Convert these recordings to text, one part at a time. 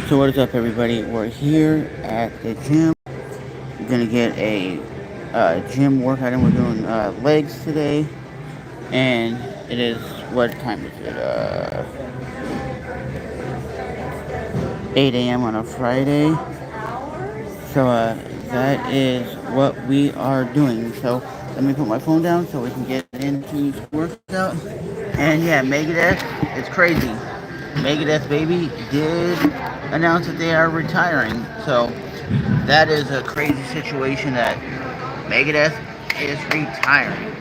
So what is up, everybody? We're here at the gym. We're gonna get a gym workout, and we're doing legs today. And it is, what time is it? 8 a.m. on a Friday. So that is what we are doing. So let me put my phone down so we can get into the workout. And yeah, Megadeth, it's crazy. Megadeth, baby, did announce that they are retiring. So that is a crazy situation that Megadeth is retiring.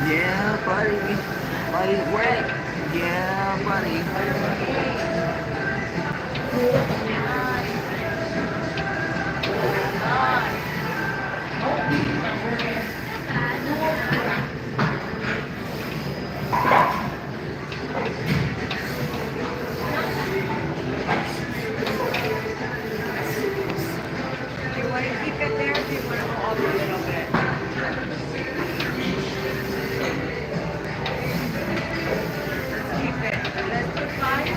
Yeah, buddy. Buddy's wet. Yeah, buddy. Do you want to keep it there? Or do you want to go up a little bit? Let's keep it. Let's put five.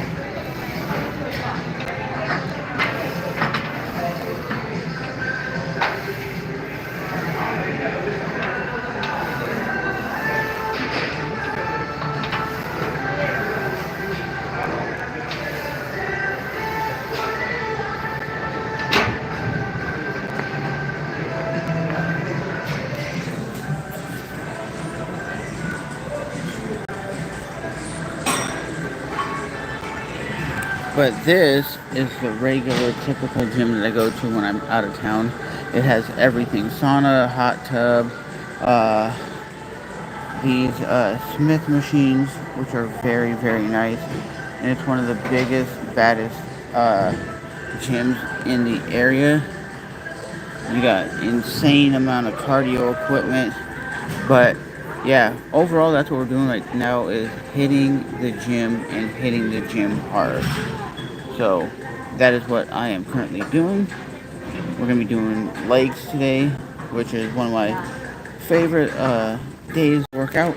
But this is the regular, typical gym that I go to when I'm out of town. It has everything: sauna, hot tub, uh, these Smith machines, which are very, very nice. And it's one of the biggest, baddest gyms in the area. You got insane amount of cardio equipment. But yeah, overall, that's what we're doing right now, is hitting the gym and hitting the gym hard. So that is what I am currently doing. We're gonna be doing legs today, which is one of my favorite days workout.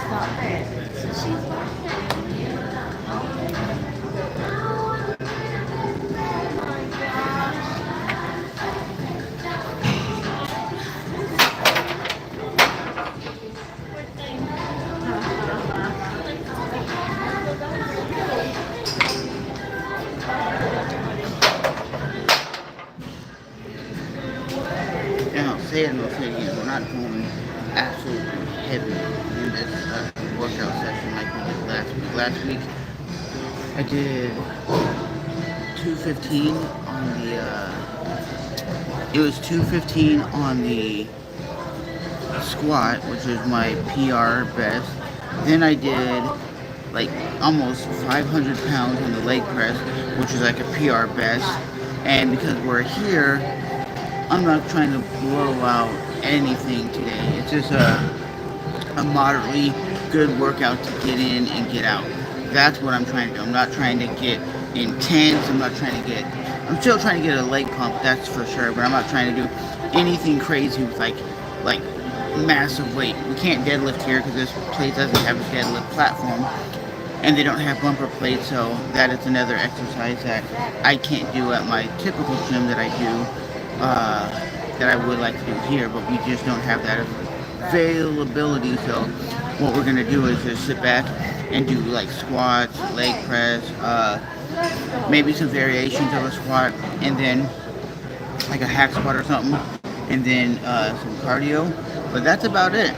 Stop it. And I'll say it and I'll say it again. We're not going absolutely heavy in this workout session like we did last week. Last week I did 215 on the it was 215 on the squat, which is my PR best. Then I did like almost 500 pounds on the leg press, which is like a PR best. And because we're here, I'm not trying to blow out anything today. It's just a moderately good workout to get in and get out. That's what I'm trying to do. I'm not trying to get intense. I'm still trying to get a leg pump, that's for sure, but I'm not trying to do anything crazy with like massive weight. We can't deadlift here because this place doesn't have a deadlift platform and they don't have bumper plates, so that is another exercise that I can't do at my typical gym that I do, that I would like to do here, but we just don't have that availability. So what we're gonna do is just sit back and do like squats, leg press, maybe some variations of a squat, and then like a hack squat or something, and then some cardio. But that's about it.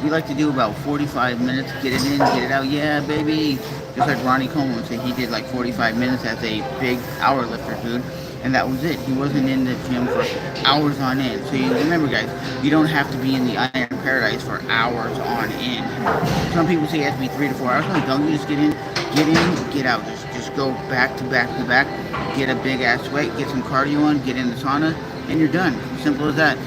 We like to do about 45 minutes, get it in, get it out. Yeah, baby. Just like Ronnie Coleman would say, he did like 45 minutes as a big hour lifter, dude. And that was it. He wasn't in the gym for hours on end. So you remember, guys, you don't have to be in the Iron Paradise for hours on end. Some people say it has to be 3 to 4 hours. No, don't. You just get in, get out. Just go back to back to back. Get a big ass sweat, get some cardio on, get in the sauna, and you're done. Simple as that.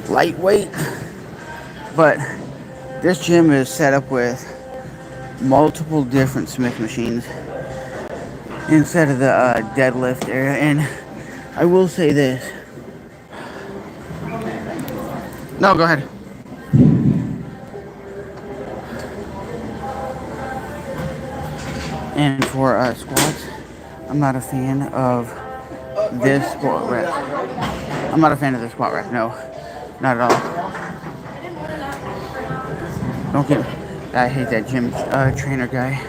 Lightweight, but this gym is set up with multiple different Smith machines instead of the deadlift area. And I will say this. No, go ahead. And for squats, I'm not a fan of this squat rep. I'm not a fan of this squat rep. No, not at all. Don't get. I hate that gym trainer guy.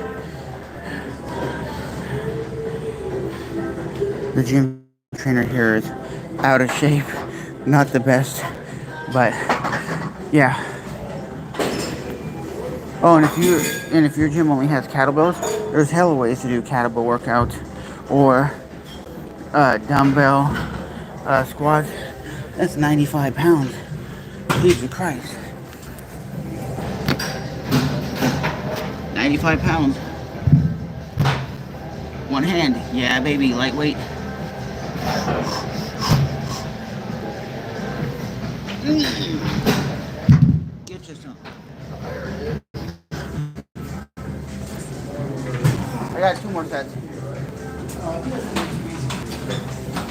The gym trainer here is out of shape, not the best, but yeah. Oh, and if your gym only has kettlebells, there's hella ways to do kettlebell workouts or dumbbell squats. That's 95 pounds. Jesus Christ. 95 pounds. One hand. Yeah, baby, lightweight. Get you some. I got 2 more sets.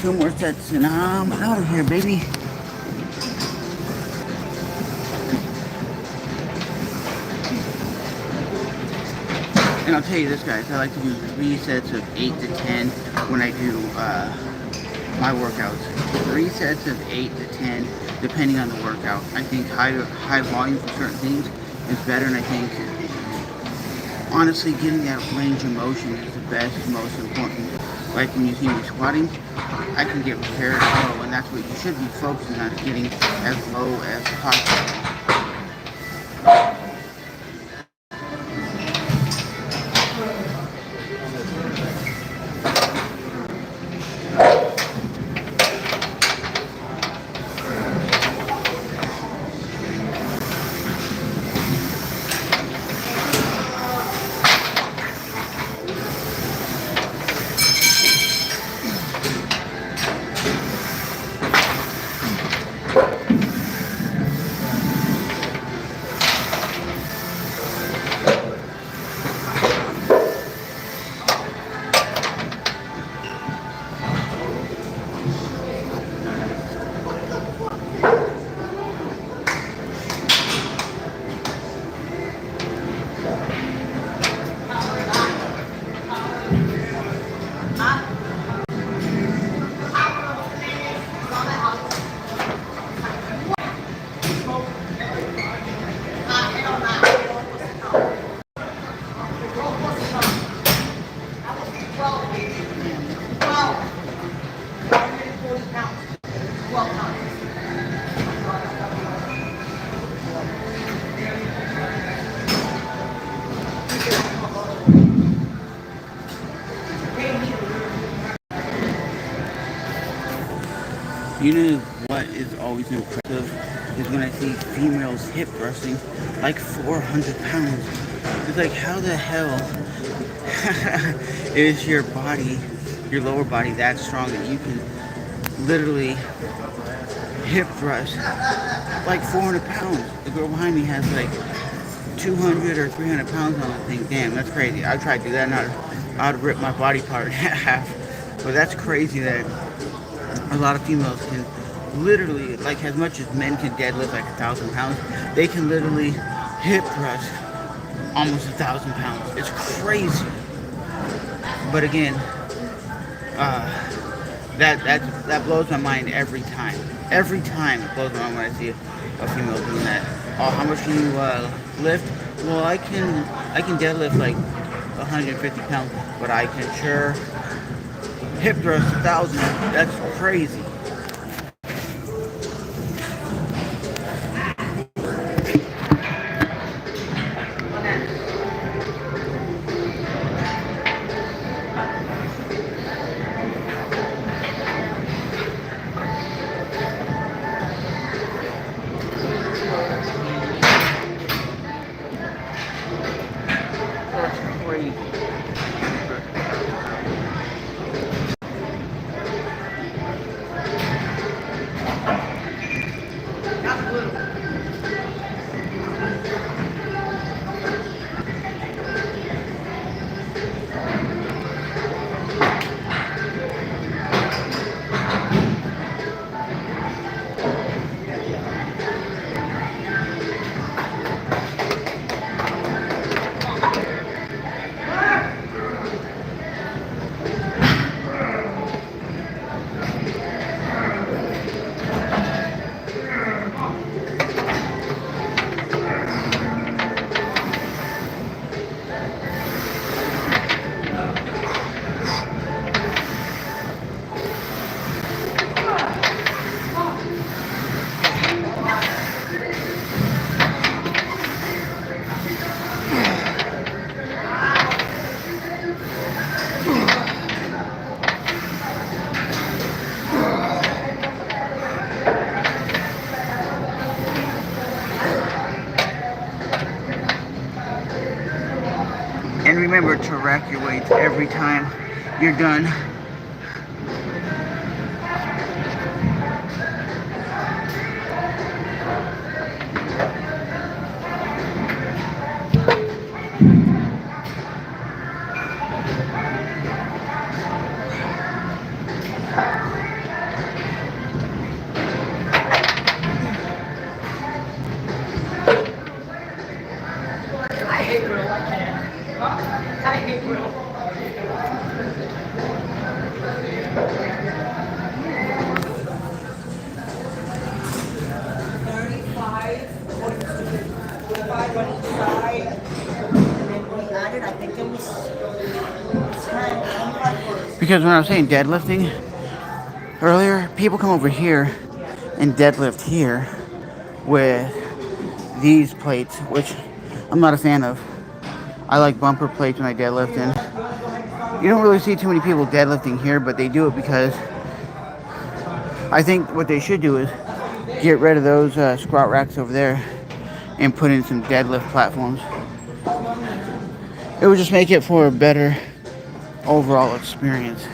2 more sets and I'm out of here, baby. And I'll tell you this, guys, I like to do 3 sets of 8 to 10 when I do my workouts. 3 sets of 8 to 10, depending on the workout. I think high volume for certain things is better, and I think honestly getting that range of motion is the best, most important. Like when you see me squatting, I can get prepared low, and that's what you should be focusing on, getting as low as possible. You know what is always impressive is when I see females hip thrusting like 400 pounds. It's like, how the hell is your body, your lower body, that strong that you can literally hip thrust like 400 pounds? The girl behind me has like 200 or 300 pounds on the thing. Damn, that's crazy. I tried to do that and I'd rip my body part in half. But that's crazy that a lot of females can literally, like as much as men can deadlift like 1,000 pounds, they can literally hip thrust almost 1,000 pounds. It's crazy. But again, that blows my mind every time. Every time it blows my mind when I see a female doing that. Oh, how much can you lift? Well, I can deadlift like 150 pounds, but I can sure hip thrust 1,000. That's crazy. That's crazy. And remember to rack your weights every time you're done. I hate real. I can't. I hate real. Because when I was saying deadlifting earlier, people come over here and deadlift here with these plates, which I'm not a fan of. I like bumper plates when I deadlift, and you don't really see too many people deadlifting here, but they do it because I think what they should do is get rid of those squat racks over there and put in some deadlift platforms. It would just make it for a better overall experience.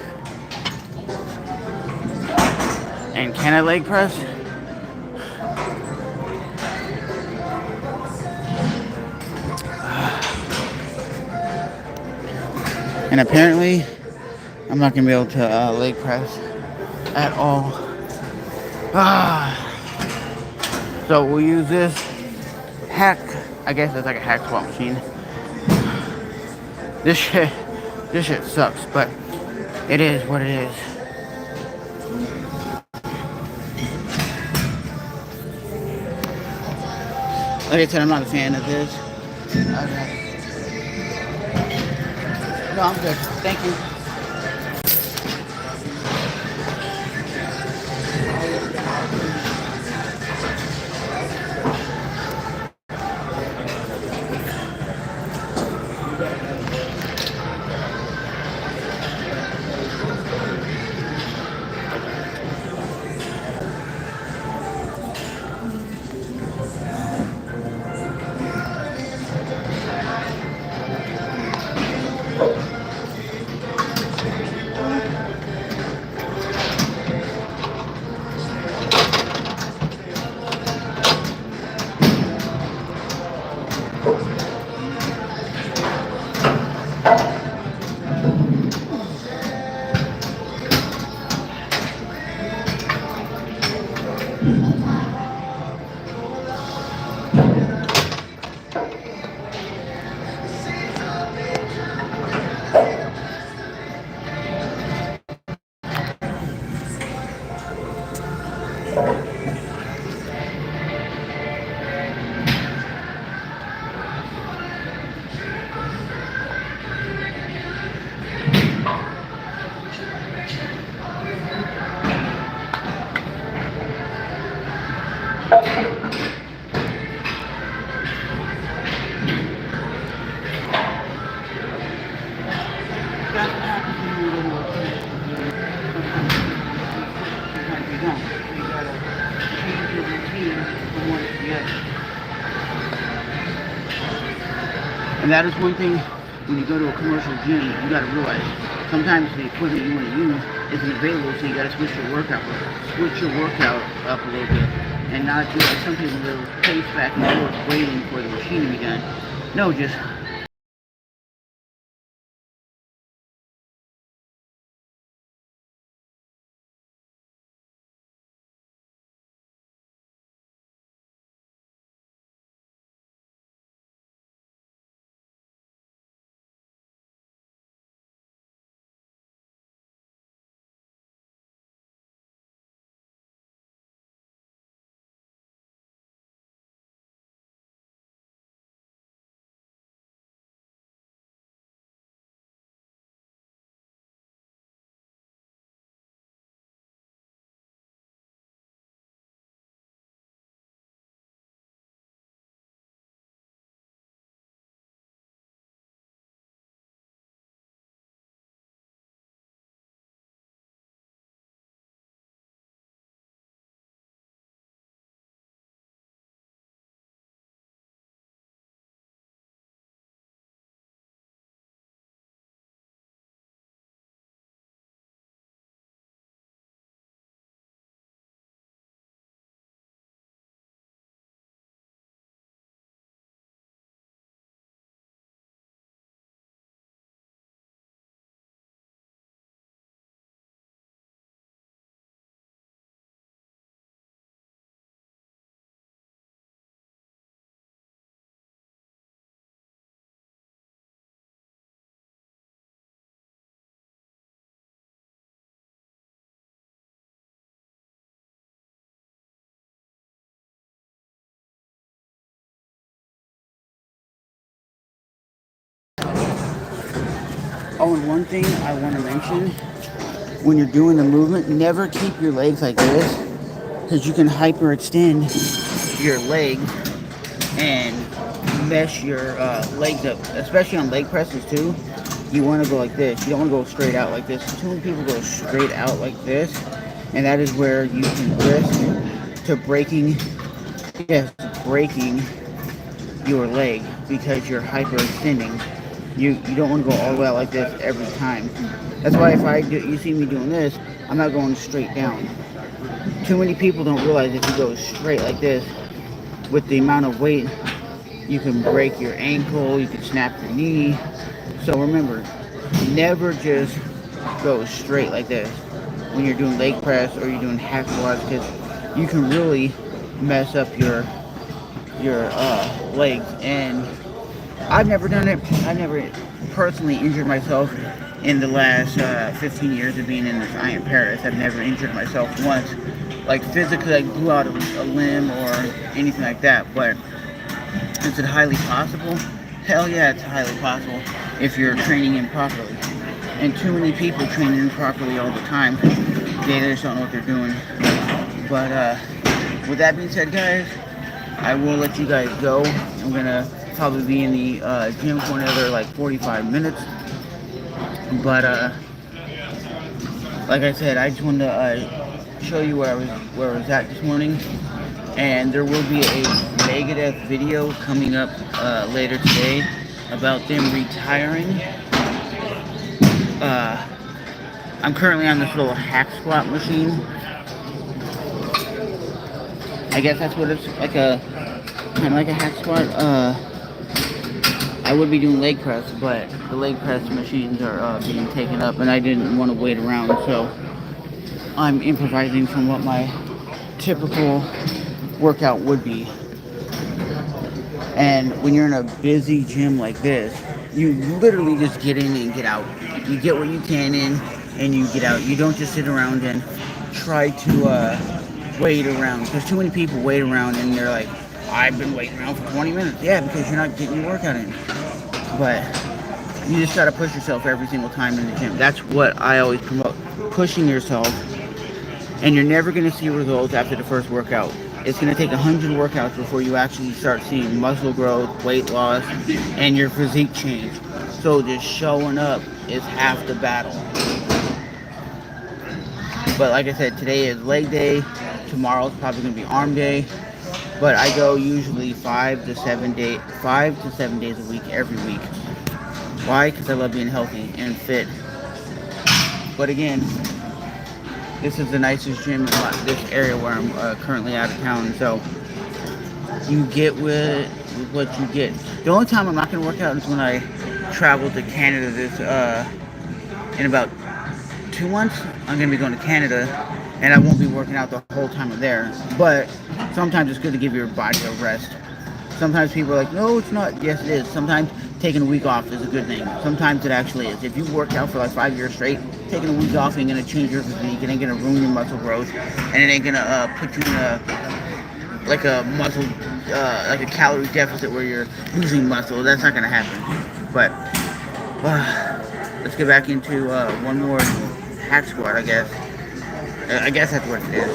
And can I leg press? And apparently, I'm not gonna be able to leg press at all. So we'll use this hack. I guess it's like a hack squat machine. This shit sucks, but it is what it is. Like I said, I'm not a fan of this. Okay. No, I'm good. Thank you. And that is one thing when you go to a commercial gym, you got to realize sometimes the equipment you want to use isn't available, so you got to switch your workout up a little bit, and not do like some people do, pace back and forth waiting for the machine to be done. No, just oh, and one thing I want to mention, when you're doing the movement, never keep your legs like this, because you can hyperextend your legs and mess your legs up, especially on leg presses too. You want to go like this. You don't want to go straight out like this. Too many people go straight out like this, and that is where you can risk to breaking, yes, breaking your leg because you're hyperextending. You don't want to go all the way out like this every time. That's why if you see me doing this, I'm not going straight down. Too many people don't realize if you go straight like this, with the amount of weight, you can break your ankle, you can snap your knee. So remember, never just go straight like this when you're doing leg press or you're doing hack squats, because you can really mess up your legs. And I've never done it. I never personally injured myself in the last 15 years of being in this iron paradise. I've never injured myself once, like physically, like blew out a limb or anything like that. But is it highly possible? Hell yeah, it's highly possible if you're training improperly. And too many people train improperly all the time. They just don't know what they're doing. But with that being said, guys, I will let you guys go. I'm gonna probably be in the gym for another like 45 minutes. But like I said, I just wanted to show you where I was at this morning, and there will be a Megadeth video coming up later today about them retiring. I'm currently on this little hack squat machine. I guess that's what it's like, a kind of like a hack squat. I would be doing leg press, but the leg press machines are being taken up, and I didn't want to wait around, so I'm improvising from what my typical workout would be. And when you're in a busy gym like this, you literally just get in and get out. You get what you can in, and you get out. You don't just sit around and try to wait around, because too many people wait around and they're like, I've been waiting around for 20 minutes. Yeah, because you're not getting your workout in. But you just gotta push yourself every single time in the gym. That's what I always promote, pushing yourself. And you're never gonna see results after the first workout. It's gonna take 100 workouts before you actually start seeing muscle growth, weight loss, and your physique change. So just showing up is half the battle. But like I said, today is leg day. Tomorrow's probably gonna be arm day. but I go usually 5 to 7 days a week every week. Why? Because I love being healthy and fit. But again, this is the nicest gym in this area where I'm currently out of town. So you get with what you get. The only time I'm not gonna work out is when I travel to Canada this in about 2 months. I'm gonna be going to Canada, and I won't be working out the whole time I'm there. But sometimes it's good to give your body a rest. Sometimes people are like, no, it's not. Yes, it is. Sometimes taking a week off is a good thing. Sometimes it actually is. If you work out for like 5 years straight, taking a week off ain't gonna change your physique. It ain't gonna ruin your muscle growth, and it ain't gonna put you in a muscle, like a calorie deficit where you're losing muscle. That's not gonna happen. But let's get back into one more hack squat, I guess. I guess that's what it is.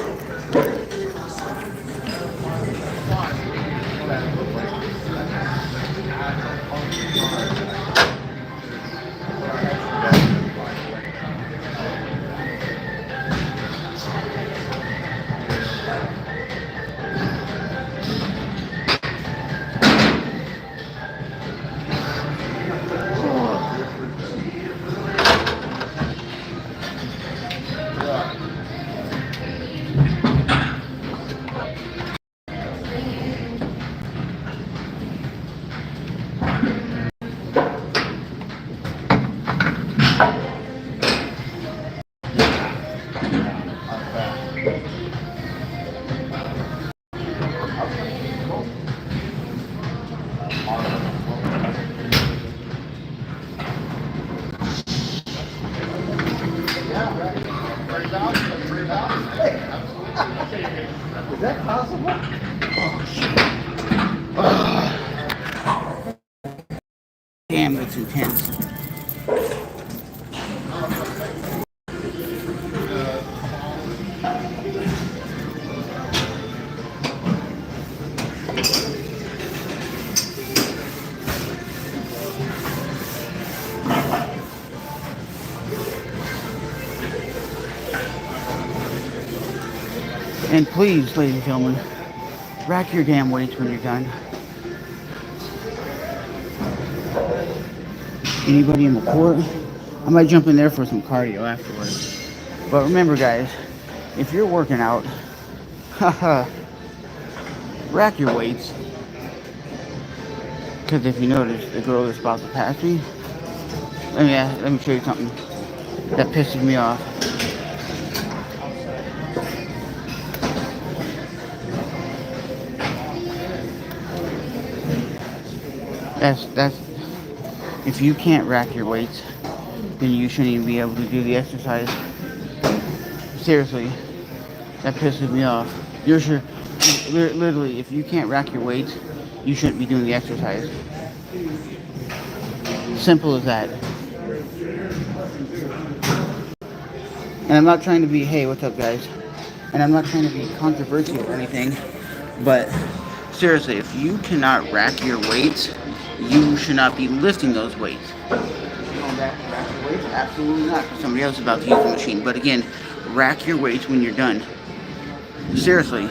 Is that possible? Oh, damn, that's intense. And please, ladies and gentlemen, rack your damn weights when you're done. Anybody in the court? I might jump in there for some cardio afterwards. But remember, guys, if you're working out, haha, rack your weights. Because if you notice, the girl that's about to pass me, let me show you something that pisses me off. That's if you can't rack your weights, then you shouldn't even be able to do the exercise. Seriously, that pisses me off. You're sure, literally, if you can't rack your weights, you shouldn't be doing the exercise. Simple as that. And I'm not trying to be, hey, what's up, guys? And I'm not trying to be controversial or anything, but seriously, if you cannot rack your weights, you should not be lifting those weights. You don't rack your weights? Absolutely not. Somebody else is about to use the machine. But again, rack your weights when you're done. Seriously.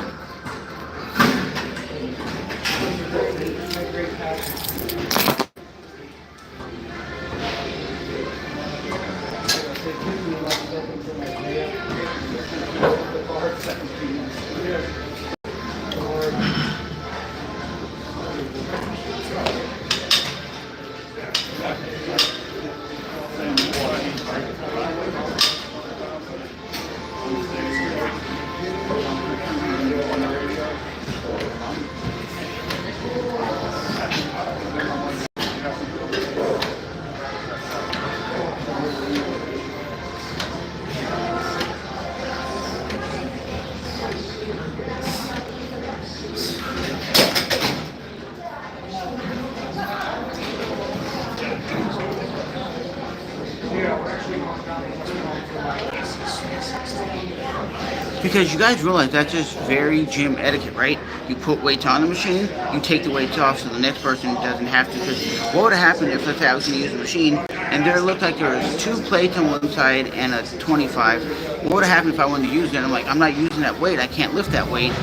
Because you guys realize that's just very gym etiquette, right? You put weights on the machine, you take the weights off so the next person doesn't have to. Because what would have happened if, let's say, I was going to use the machine and there looked like there was 2 plates on one side and a 25? What would have happened if I wanted to use it? I'm like, I'm not using that weight. I can't lift that weight.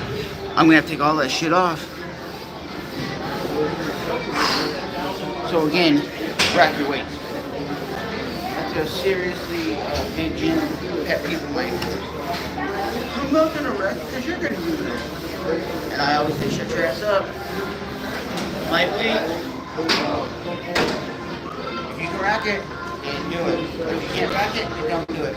I'm gonna have to take all that shit off. So again, rack your weights. That's a seriously big gym pet peeve of mine. I'm not gonna rack because you're gonna use it. And I always say, shut your ass up. Lightweight. If you can rack it, then do it. If you can't rack it, then don't do it.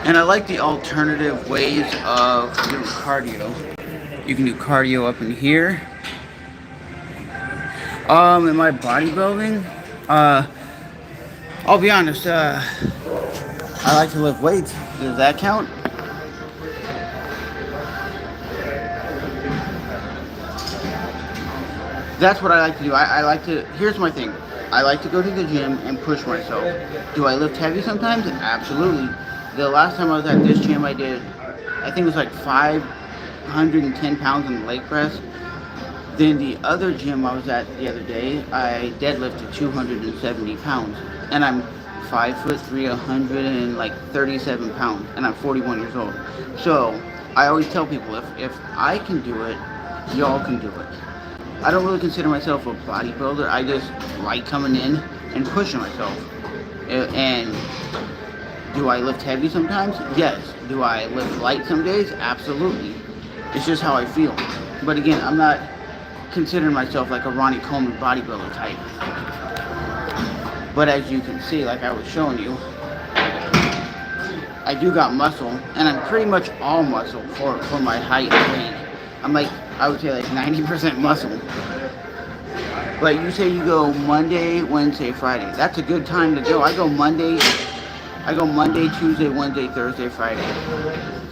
And I like the alternative ways of doing cardio. You can do cardio up in here. In my bodybuilding, I'll be honest, I like to lift weights. Does that count? That's what I like to do. I like to, here's my thing. I like to go to the gym and push myself. Do I lift heavy sometimes? Absolutely. The last time I was at this gym, I did, I think it was like 510 pounds on the leg press. Then the other gym I was at the other day, I deadlifted 270 pounds. And I'm 5'3", 137 pounds. And I'm 41 years old. So I always tell people, if I can do it, y'all can do it. I don't really consider myself a bodybuilder. I just like coming in and pushing myself. And do I lift heavy sometimes? Yes. Do I lift light some days? Absolutely. It's just how I feel. But again, I'm not considering myself like a Ronnie Coleman bodybuilder type. But as you can see, like I was showing you, I do got muscle, and I'm pretty much all muscle for my height and weight. I'm like, I would say like 90% muscle. But you say you go Monday, Wednesday, Friday. That's a good time to go. I go Monday, Tuesday, Wednesday, Thursday, Friday.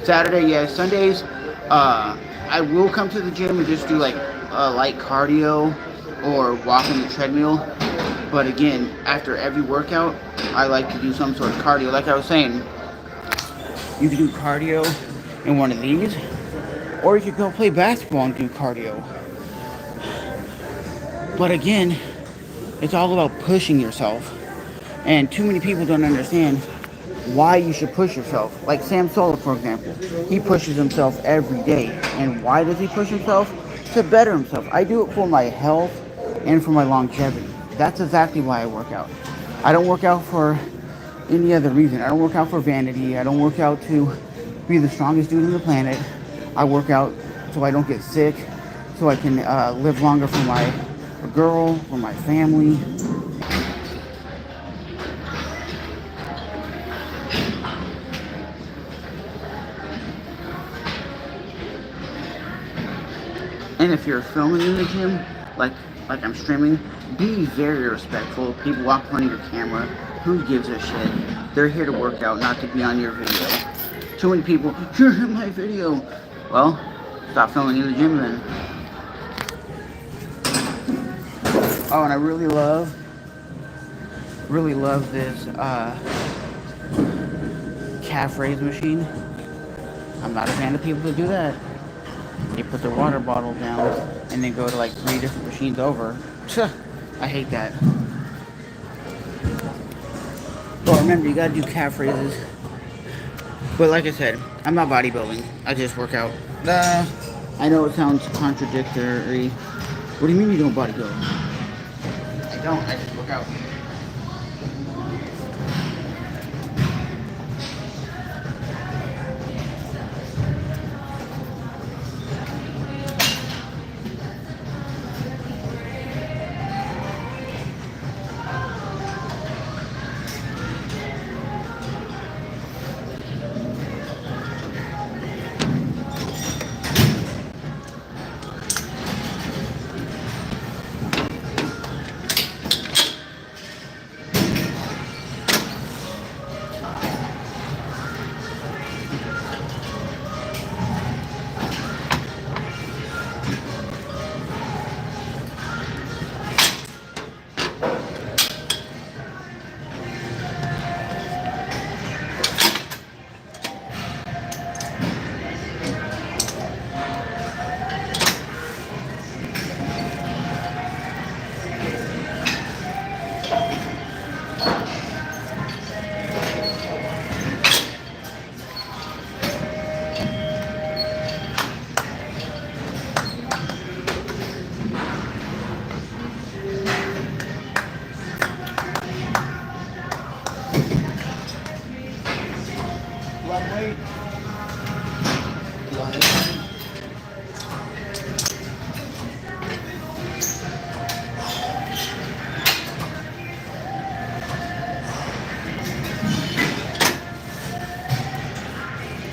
Saturday, yeah. Sundays, I will come to the gym and just do like light cardio or walk on the treadmill. But again, after every workout, I like to do some sort of cardio. Like I was saying, you can do cardio in one of these, or you could go play basketball and do cardio. But again, it's all about pushing yourself. And too many people don't understand why you should push yourself. Like Sam Sola, for example. He pushes himself every day. And why does he push himself? To better himself. I do it for my health and for my longevity. That's exactly why I work out. I don't work out for any other reason. I don't work out for vanity. I don't work out to be the strongest dude on the planet. I work out so I don't get sick, so I can live longer for my girl, for my family. And if you're filming in the gym, like I'm streaming, be very respectful. People walk in front of your camera. Who gives a shit? They're here to work out, not to be on your video. Too many people, you're in my video. Well, stop filming in the gym then. Oh, and I really love this calf raise machine. I'm not a fan of people that do that. They put their water bottle down and then go to like 3 different machines over. I hate that. Well, remember, you gotta do calf raises. But like I said, I'm not bodybuilding. I just work out. I know it sounds contradictory. What do you mean you don't bodybuild? I don't. I just work out. Light weight.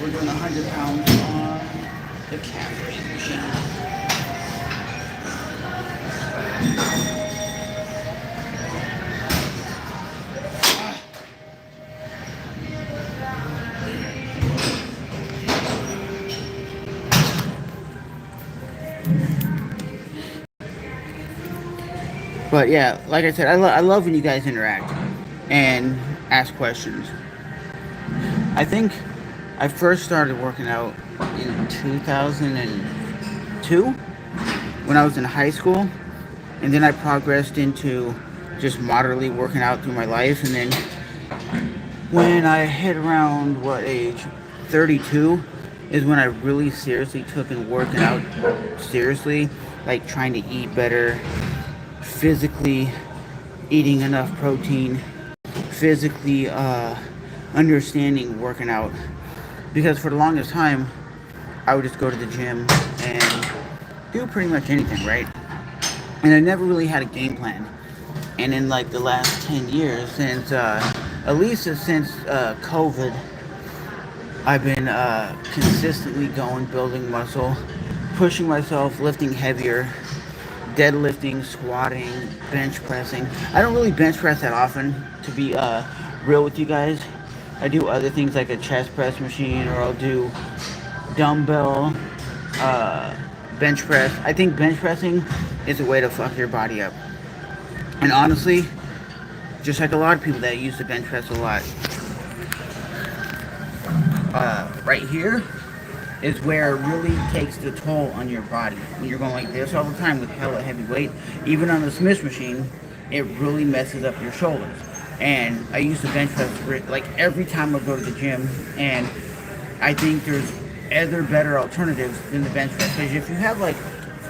We're doing 100 pounds on the calf raise machine. But yeah, like I said, I love when you guys interact and ask questions. I think I first started working out in 2002 when I was in high school, and then I progressed into just moderately working out through my life, and then when I hit around what age, 32, is when I really seriously took in working out seriously, like trying to eat better, physically eating enough protein, physically understanding working out. Because for the longest time, I would just go to the gym and do pretty much anything, right? And I never really had a game plan. And in like the last 10 years, since at least since COVID, I've been consistently going, building muscle, pushing myself, lifting heavier, deadlifting, squatting, bench pressing. I don't really bench press that often, to be real with you guys. I do other things like a chest press machine, or I'll do dumbbell bench press. I think bench pressing is a way to fuck your body up. And honestly, just like a lot of people that use the bench press a lot, right here is where it really takes the toll on your body. When you're going like this all the time with hella heavy weight, even on the Smith machine, it really messes up your shoulders. And I use the bench press for it, like every time I go to the gym, and I think there's other better alternatives than the bench press. Because if you have like,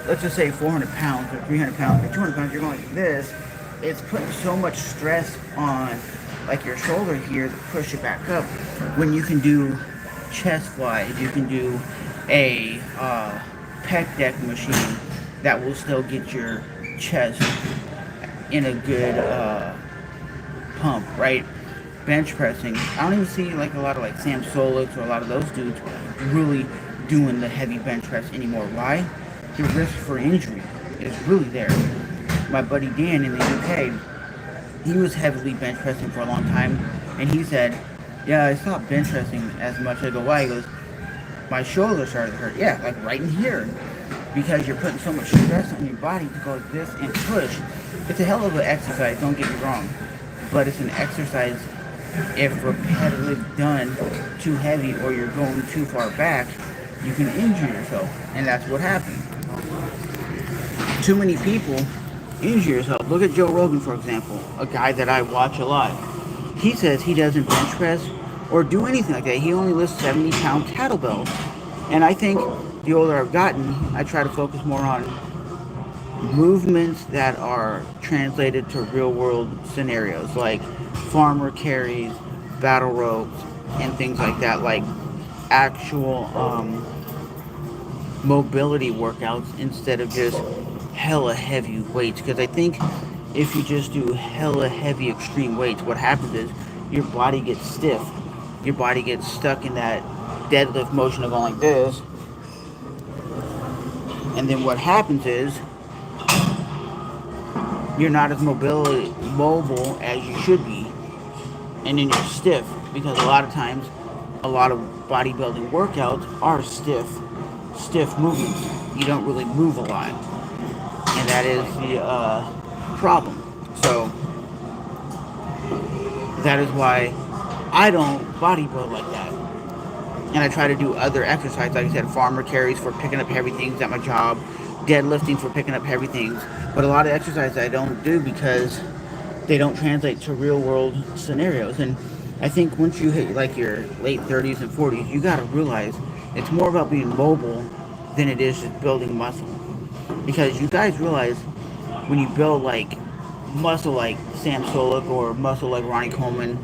let's just say 400 pounds or 300 pounds or 200 pounds, you're going like this, it's putting so much stress on like your shoulder here to push it back up, when you can do chest flies, you can do a pec deck machine that will still get your chest in a good pump, right? Bench pressing, I don't even see like a lot of like Sam Solik or a lot of those dudes really doing the heavy bench press anymore. Why? The risk for injury is really there. My buddy Dan in the UK, he was heavily bench pressing for a long time, and he said, yeah, I stopped bench pressing as much. I go, why? He goes, my shoulders started to hurt. Yeah, like right in here. Because you're putting so much stress on your body to go like this and push. It's a hell of an exercise, don't get me wrong. But it's an exercise, if repetitively done too heavy or you're going too far back, you can injure yourself. And that's what happened. Too many people Injure yourself. Look at Joe Rogan, for example, a guy that I watch a lot. He says he doesn't bench press or do anything like that. He only lifts 70-pound kettlebells. And I think the older I've gotten, I try to focus more on movements that are translated to real world scenarios, like farmer carries, battle ropes, and things like that, like actual mobility workouts instead of just hella heavy weights. Because I think if you just do hella heavy extreme weights, what happens is your body gets stiff. Your body gets stuck in that deadlift motion of going like this. And then what happens is you're not as mobile as you should be. And then you're stiff because a lot of times a lot of bodybuilding workouts are stiff movements. You don't really move a lot. And that is the problem. So that is why I don't bodybuild like that. And I try to do other exercises, like I said, farmer carries for picking up heavy things at my job, deadlifting for picking up heavy things. But a lot of exercises I don't do because they don't translate to real world scenarios. And I think once you hit like your late 30s and 40s, you got to realize it's more about being mobile than it is just building muscle. Because you guys realize when you build like muscle like Sam Solik or muscle like Ronnie Coleman,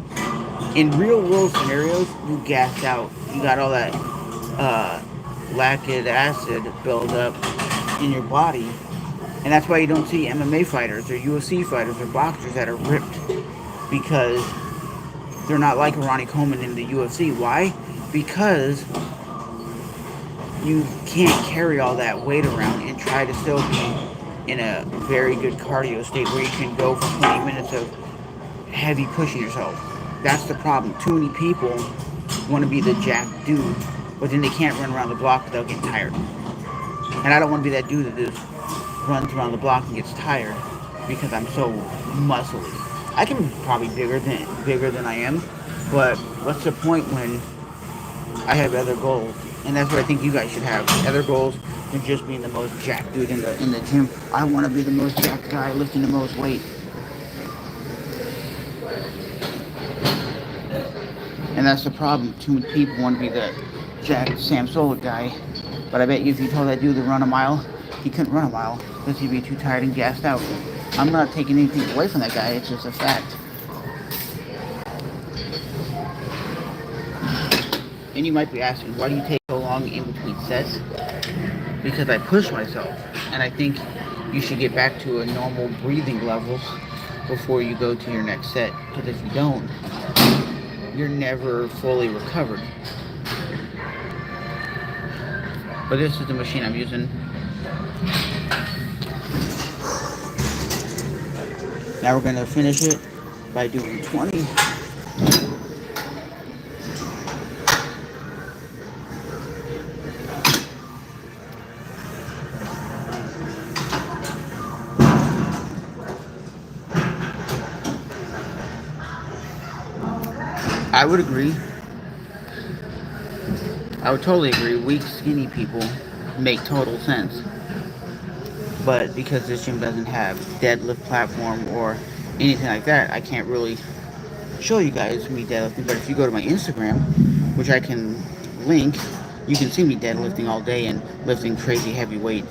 in real world scenarios, you gassed out. You got all that lactic acid build up in your body. And that's why you don't see MMA fighters or UFC fighters or boxers that are ripped because they're not like Ronnie Coleman in the UFC. Why? Because you can't carry all that weight around and try to still be in a very good cardio state where you can go for 20 minutes of heavy pushing yourself. That's the problem. Too many people want to be the jack dude, but then they can't run around the block without getting tired. And I don't want to be that dude that just runs around the block and gets tired because I'm so muscly. I can be probably bigger than I am, but what's the point when I have other goals? And that's what I think you guys should have. Other goals than just being the most jacked dude in the gym. I want to be the most jacked guy lifting the most weight. And that's the problem. Too many people want to be the jacked Sam Solik guy. But I bet you if you told that dude to run a mile, he couldn't run a mile because he'd be too tired and gassed out. I'm not taking anything away from that guy. It's just a fact. And you might be asking, why do you take so long in between sets? Because I push myself. And I think you should get back to a normal breathing level before you go to your next set. Because if you don't, you're never fully recovered. But this is the machine I'm using. Now we're going to finish it by doing 20. I would agree. I would totally agree. Weak, skinny people make total sense. But because this gym doesn't have deadlift platform or anything like that, I can't really show you guys me deadlifting. But if you go to my Instagram, which I can link, you can see me deadlifting all day and lifting crazy heavy weight.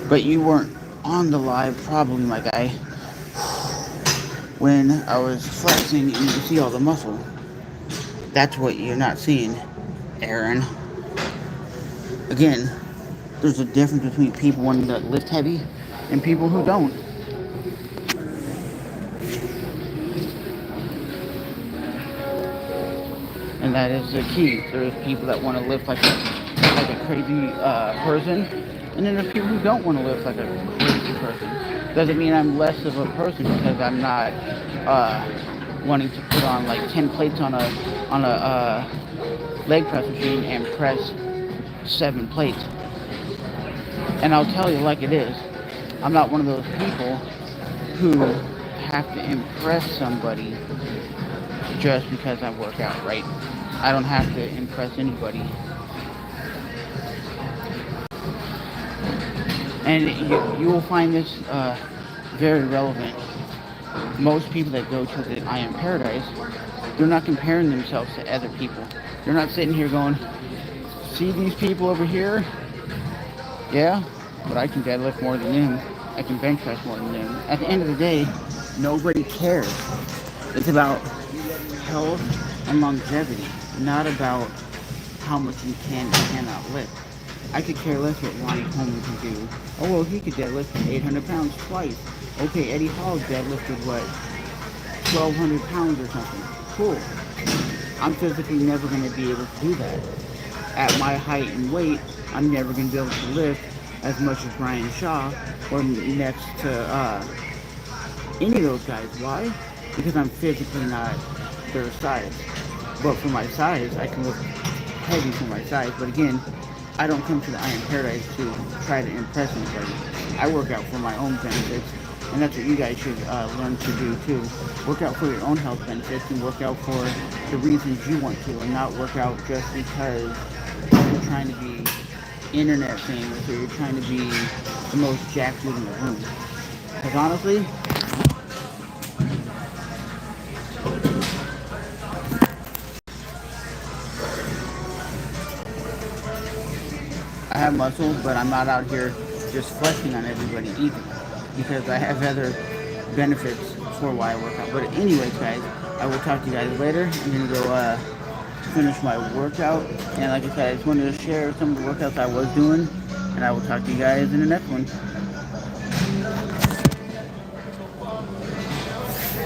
But you weren't on the live probably, my guy, when I was flexing and you see all the muscle. That's what you're not seeing, Aaron. Again, there's a difference between people wanting to lift heavy and people who don't. And that is the key. There's people that want to lift like a crazy person, and then there's people who don't want to lift like a crazy person. Doesn't mean I'm less of a person because I'm not wanting to put on like 10 plates on a leg press machine and press 7 plates. And I'll tell you like it is. I'm not one of those people who have to impress somebody just because I work out, right? I don't have to impress anybody. And you will find this very relevant. Most people that go to the I Am Paradise, they're not comparing themselves to other people. They're not sitting here going, see these people over here? Yeah, but I can deadlift more than them. I can bench press more than them. At the end of the day, nobody cares. It's about health and longevity, not about how much you can and cannot lift. I could care less what Ronnie Coleman can do. Oh, well, he could deadlift 800 pounds twice. Okay, Eddie Hall deadlifted what, 1,200 pounds or something. Cool. I'm physically never going to be able to do that. At my height and weight, I'm never going to be able to lift as much as Brian Shaw or next to any of those guys. Why? Because I'm physically not their size. But for my size, I can lift heavy for my size. But again, I don't come to the Iron Paradise to try to impress anybody. I work out for my own benefits, and that's what you guys should learn to do too. Work out for your own health benefits and work out for the reasons you want to, and not work out just because you're trying to be internet famous or you're trying to be the most jacked dude in the room. Because honestly, I have muscle, but I'm not out here just flexing on everybody either. Because I have other benefits for why I work out. But anyways, guys, I will talk to you guys later. I'm gonna go finish my workout. And like I said, I just wanted to share some of the workouts I was doing. And I will talk to you guys in the next one.